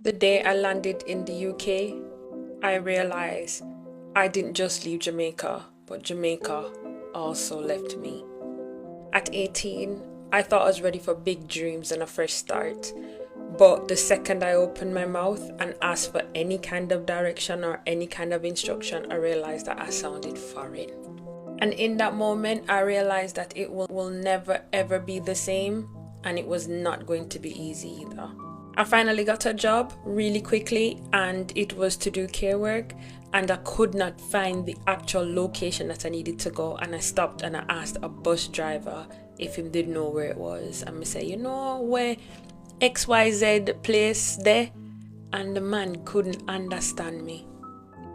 The day I landed in the UK, I realized I didn't just leave Jamaica, but Jamaica also left me. At 18, I thought I was ready for big dreams and a fresh start. But the second I opened my mouth and asked for any kind of direction or any kind of instruction, I realized that I sounded foreign. And in that moment, I realized that it will never ever be the same, and it was not going to be easy either. I finally got a job really quickly, and it was to do care work, and I could not find the actual location that I needed to go, and I stopped and I asked a bus driver if he didn't know where it was, and I say, you know where XYZ place there? And the man couldn't understand me.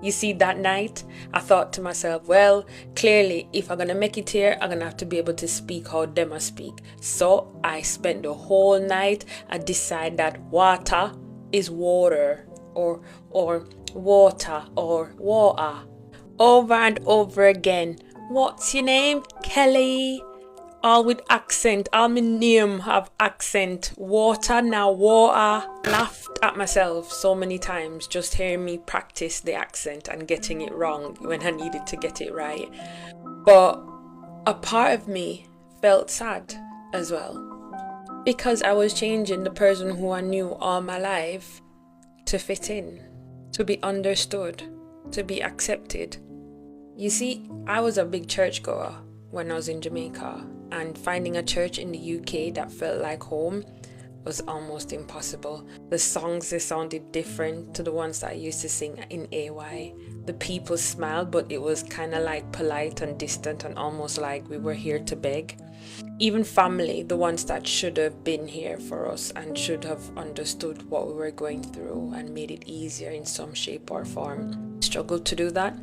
You see, that night, I thought to myself, well, clearly, if I'm going to make it here, I'm going to have to be able to speak how them I speak. So I spent the whole night and decided that water is water or water or water. Over and over again. What's your name? Kelly. All with accent. All my name have accent. Water now water. Laughed at myself so many times just hearing me practice the accent and getting it wrong when I needed to get it right. But a part of me felt sad as well, because I was changing the person who I knew all my life to fit in, to be understood, to be accepted. You see, I was a big churchgoer when I was in Jamaica, and finding a church in the UK that felt like home was almost impossible. The songs, they sounded different to the ones that I used to sing in AY. The people smiled, but it was kind of like polite and distant and almost like we were here to beg. Even family, the ones that should have been here for us and should have understood what we were going through and made it easier in some shape or form, struggled to do that.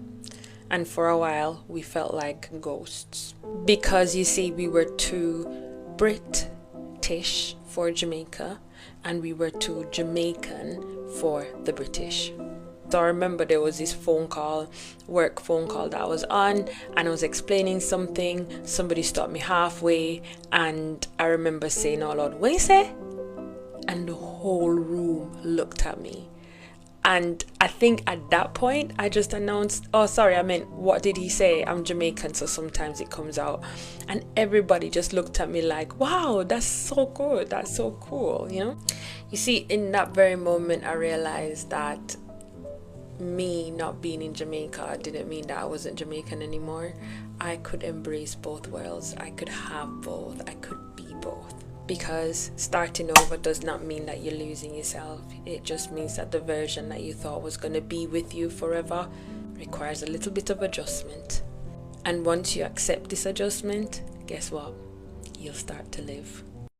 And for a while, we felt like ghosts. Because you see, we were too British for Jamaica, and we were too Jamaican for the British. So I remember there was this work phone call that I was on, and I was explaining something. Somebody stopped me halfway, and I remember saying out loud, "What you say?" And the whole room looked at me. And I think at that point, I just announced, oh, sorry, I meant, what did he say? I'm Jamaican, so sometimes it comes out. And everybody just looked at me like, wow, that's so good. That's so cool, you know? You see, in that very moment, I realized that me not being in Jamaica didn't mean that I wasn't Jamaican anymore. I could embrace both worlds. I could have both. I could be both. Because starting over does not mean that you're losing yourself. It just means that the version that you thought was going to be with you forever requires a little bit of adjustment. And once you accept this adjustment, guess what? You'll start to live.